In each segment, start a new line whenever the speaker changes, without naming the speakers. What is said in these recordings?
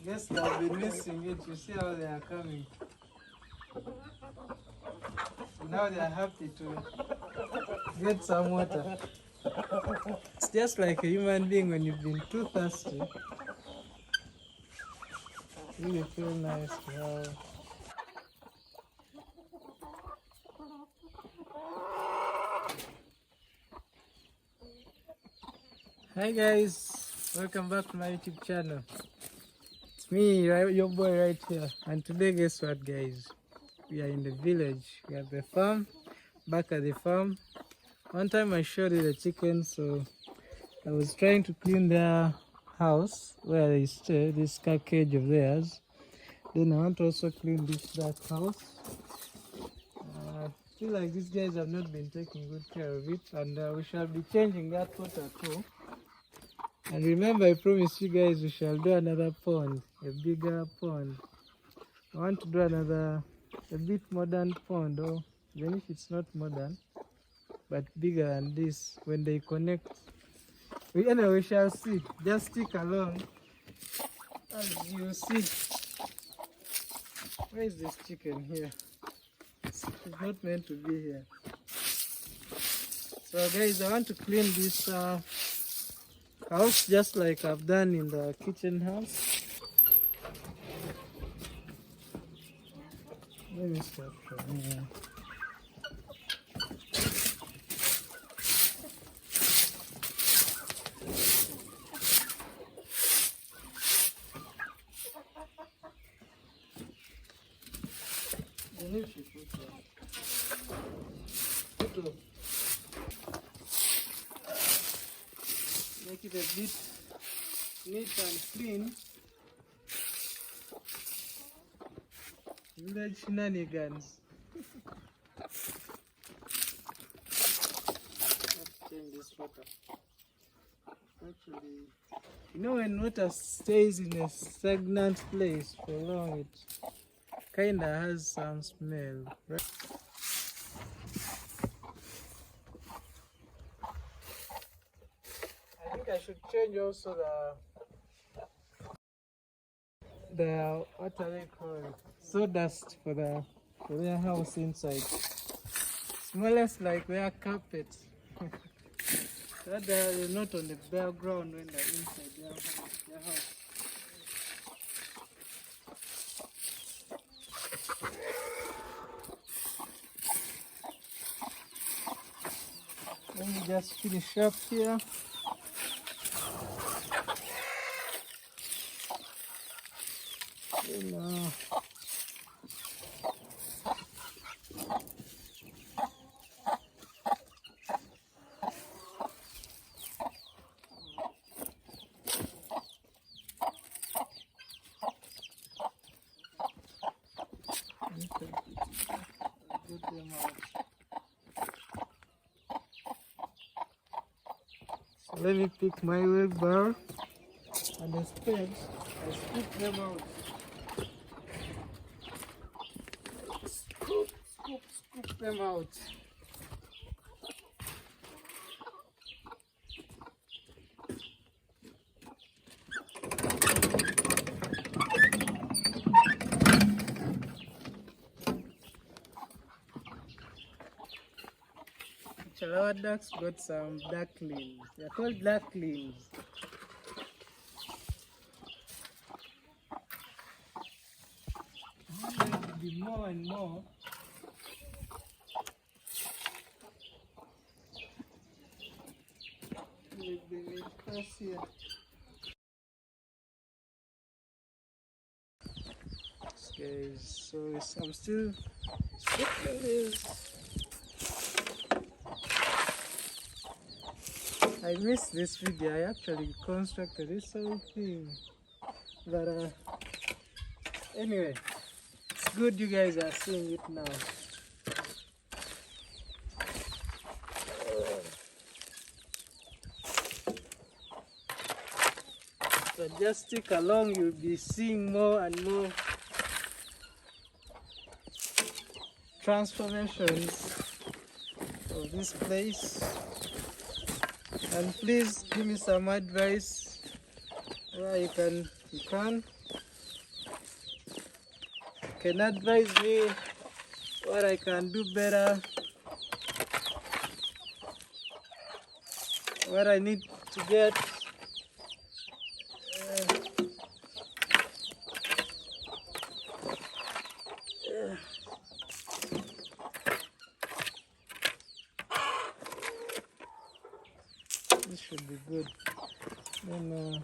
Guess they've been missing it. You see how they are coming. So now they are happy to get some water. It's just like a human being when you've been too thirsty. Really feel nice to have. Hi guys, welcome back to my YouTube channel. It's me, your boy right here. And today, guess what guys? We are in the village. We are at the farm, back at the farm. One time I showed you the chickens, so I was trying to clean their house where they stay, this car cage of theirs. Then I want to also clean this dark house. I feel like these guys have not been taking good care of it, and we shall be changing that water too. And remember, I promised you guys we shall do another pond, a bigger pond. I want to do another, a bit modern pond, or even if it's not modern, but bigger than this when they connect. Anyway, we shall see. Just stick along as you see. Where is this chicken here? It's not meant to be here. So guys, I want to clean this house just like I've done in the kitchen house. Let me start from here. Make it a bit neat and clean. Village shenanigans. Let's change this water. Actually, you know, when water stays in a stagnant place for long, it kinda has some smell, right? I think I should change also the what are they called? Sawdust for their house inside. It's more or less like their carpet. That they're not on the bare ground when they're inside their house. Let me just finish up here. So let me pick my wheelbarrow and the spade. I scoop them out. Scoop them out. Our ducks got some ducklings. They're called ducklings. There's going to be more and more. Let me cross here. Okay, so I'm still scooping this. I missed this video. I actually constructed this whole thing, but anyway, it's good you guys are seeing it now. So just stick along, you'll be seeing more and more transformations of this place. And please give me some advice where you can can advise me what I can do better, what I need to get. This should be good. Then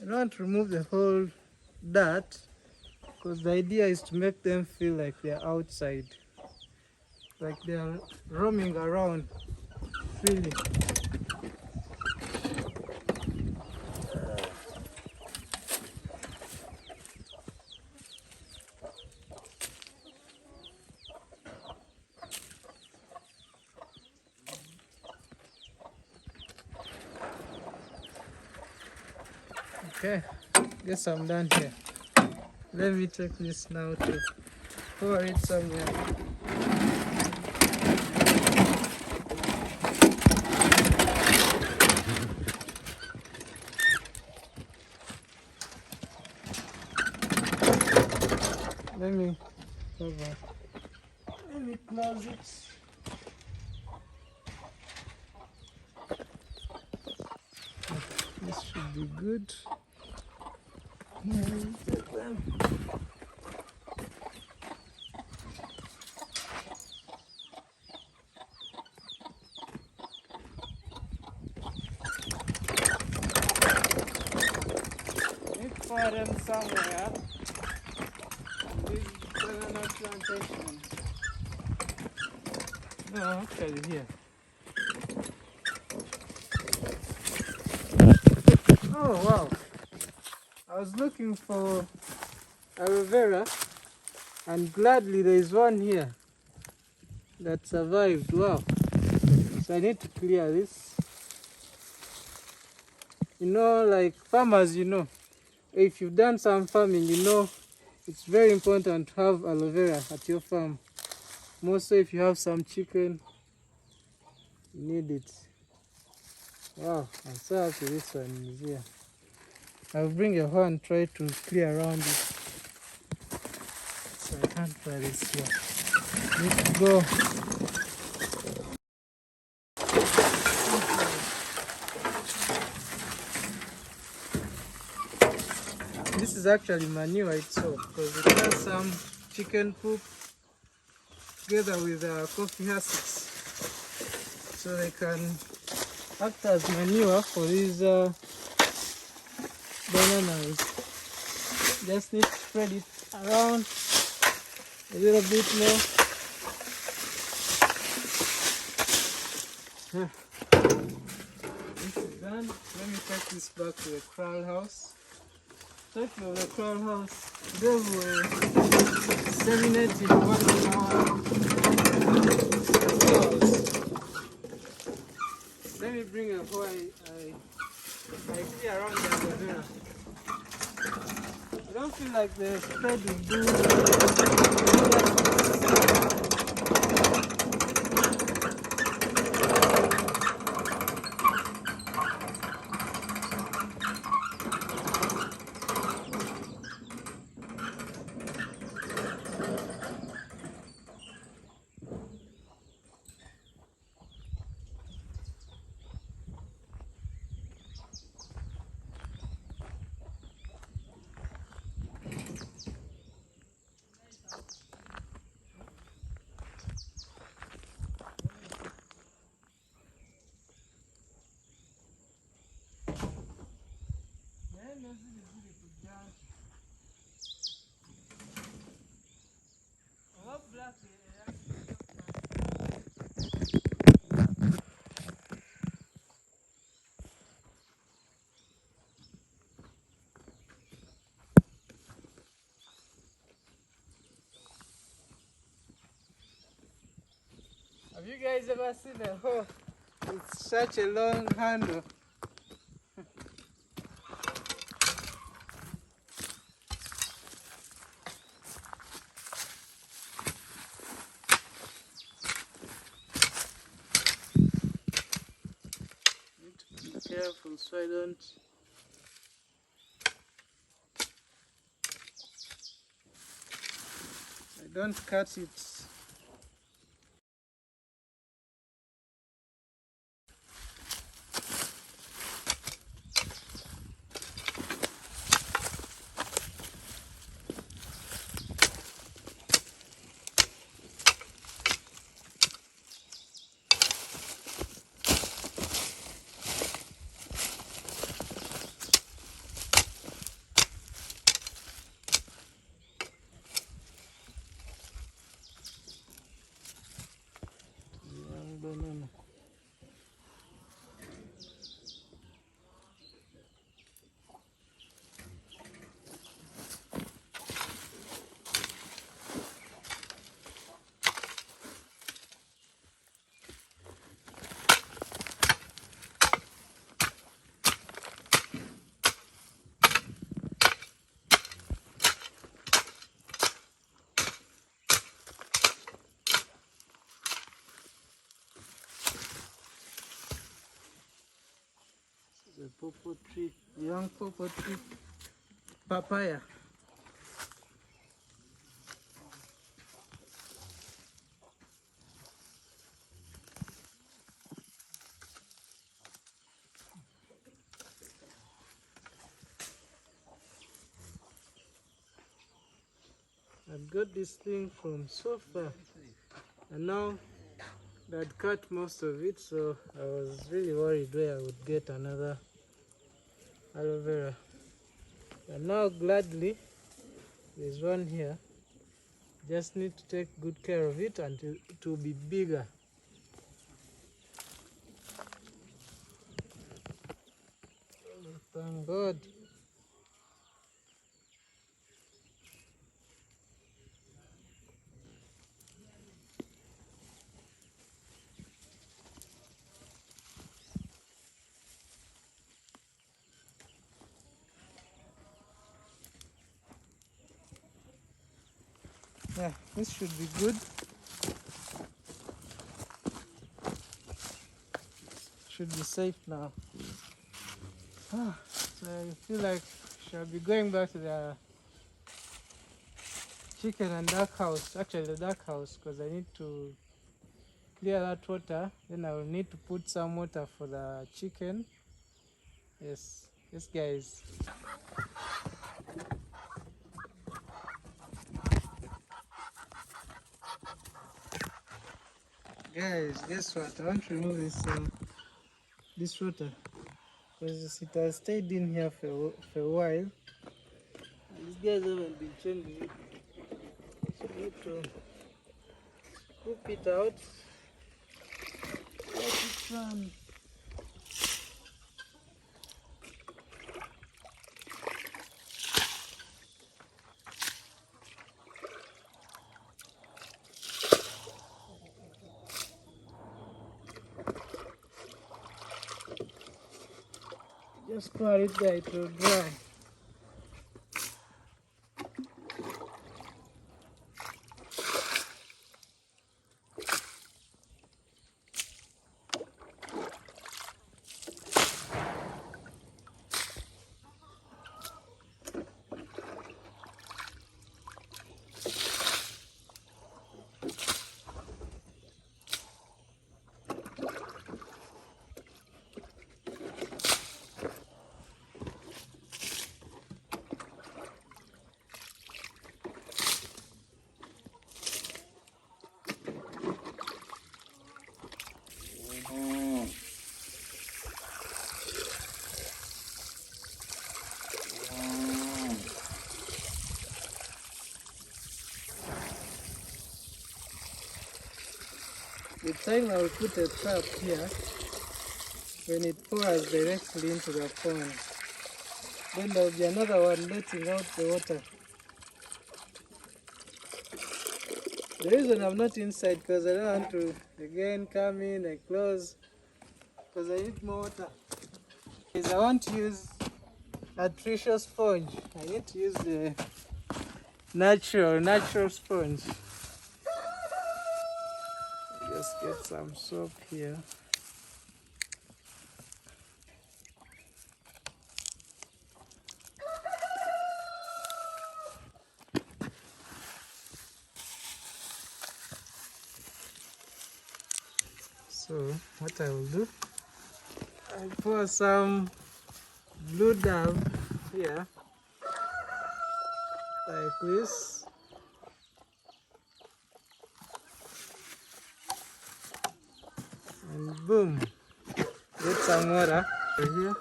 I don't want to remove the whole dirt, because the idea is to make them feel like they're outside, like they're roaming around freely. Okay, guess I'm done here. Let me take this now to pour it somewhere. Let me cover. Let me close it. This should be good. Take them. Pour them somewhere. This banana plantation. No, actually here. Oh wow! I was looking for aloe vera, and gladly there is one here that survived. Wow! So I need to clear this. You know, like farmers, if you've done some farming, it's very important to have aloe vera at your farm. More so if you have some chicken, you need it. Wow, I'm so happy this one is here. I'll bring a hoe and try to clear around it. So I can't try this here. Need to go. This is actually manure itself, because it has some chicken poop together with coffee husks, so they can act as manure for these bananas. Just need to spread it around a little bit more. This is done. Let me take this back to the crown house. Talking of the crown house, they were seminating one of our flowers. Let me bring a hoe. I clear around the aloe vera. I don't feel like the spread will do. Have you guys ever seen a hoe? It's such a long handle. Need to be careful so I don't cut it. Banana. The pawpaw tree, young pawpaw tree, papaya. I got this thing from so far, and now I'd cut most of it, so I was really worried where I would get another aloe vera. And now gladly there's one here. Just need to take good care of it until it will be bigger. Thank God. Yeah, this should be good. Should be safe now. So I feel like I shall be going back to the chicken and duck house, actually the duck house, because I need to clear that water. Then I will need to put some water for the chicken. Yes, guys. Guys, guess what? I want to remove this water because it has stayed in here for a while. These guys haven't been changing it. So I need to scoop it out. Let it run. Just pour it there, it will dry. With time I will put a trap here when it pours directly into the pond. Then there will be another one letting out the water. The reason I'm not inside because I don't want to again come in and close because I need more water. Is I want to use a tissue sponge. I need to use the natural sponge. Just get some soap here. So what I will do, I'll pour some blue dab here, like this. And boom, get some water here.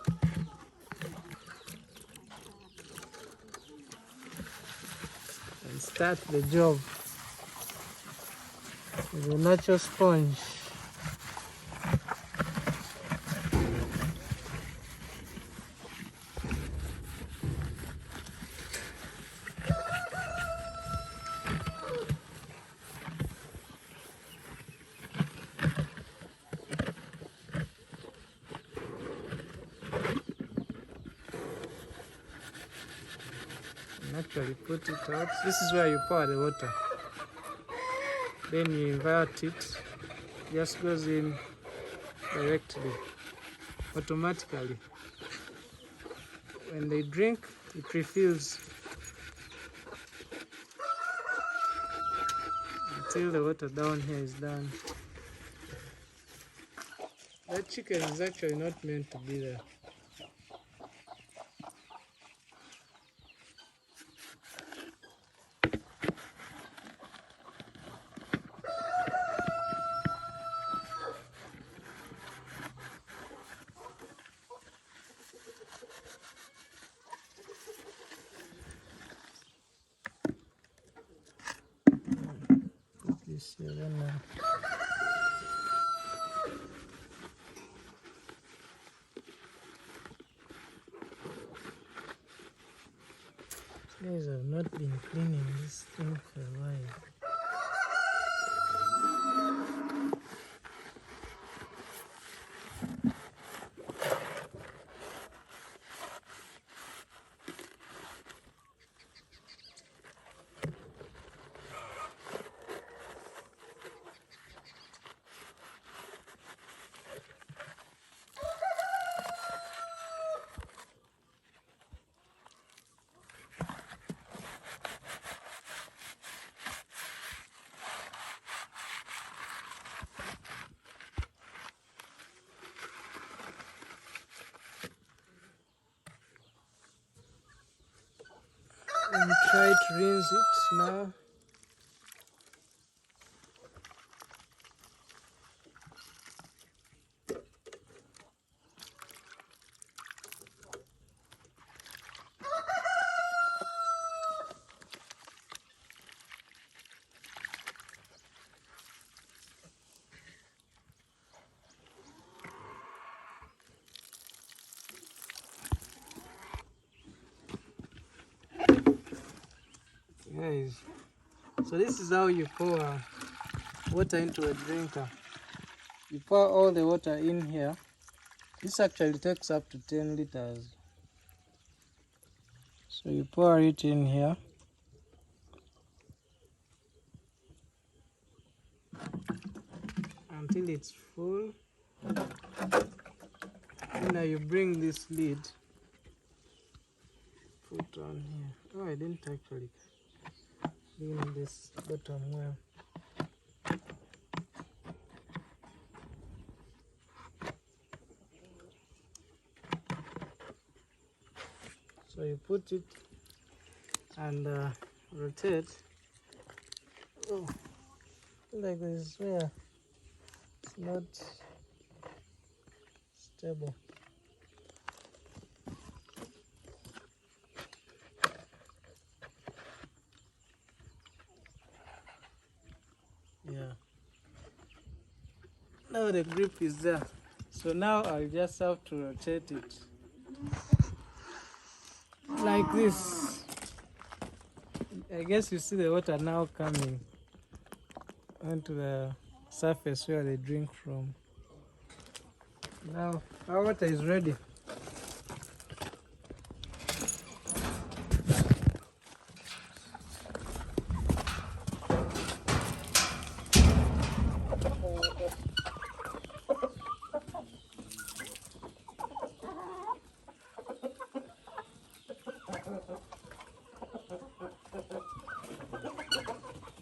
And start the job with a natural sponge. Actually put it out. This is where you pour the water. Then you invert it. Just goes in directly, automatically. When they drink, it refills until the water down here is done. That chicken is actually not meant to be there. This here, then, guys, I've not been cleaning this thing for a while. And try to rinse it now. Guys, so this is how you pour water into a drinker. You pour all the water in here. This actually takes up to 10 liters. So you pour it in here. Until it's full. And now you bring this lid. Put on here. Oh, I didn't actually clean this bottom well. So you put it and rotate. Oh, like this where it's not stable. Yeah. Now the grip is there. So now I'll just have to rotate it like this. I guess you see the water now coming. onto the surface where they drink from. Now our water is ready.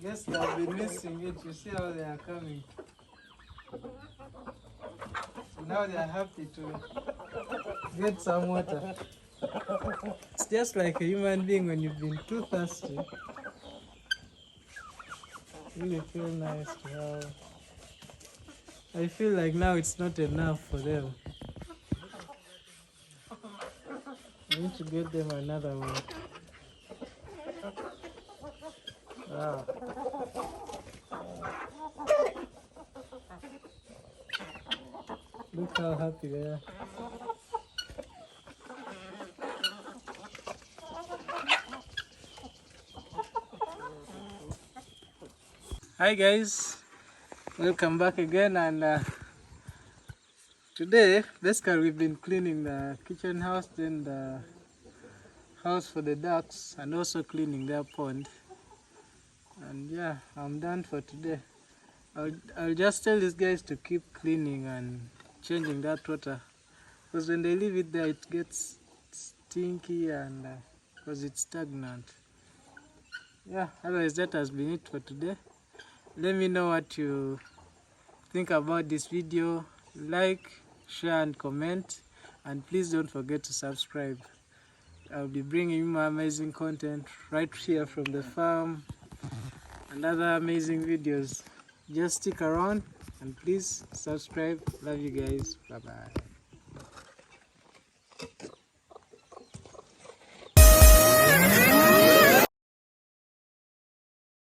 Guess I've been missing it. You see how they are coming. So now they are happy to get some water. It's just like a human being when you've been too thirsty. Really feel nice to have. I feel like now it's not enough for them. I need to get them another one. Wow. Look how happy they are. Hi guys, welcome back again, and today basically we've been cleaning the kitchen house, then the house for the ducks, and also cleaning their pond. And yeah, I'm done for today. I'll just tell these guys to keep cleaning and changing that water, because when they leave it there it gets stinky, and because it's stagnant. Yeah, otherwise that has been it for today. Let me know what you think about this video. Like, share and comment, and please don't forget to subscribe. I'll be bringing you more amazing content right here from the farm and other amazing videos. Just stick around and please subscribe. Love you guys. Bye bye.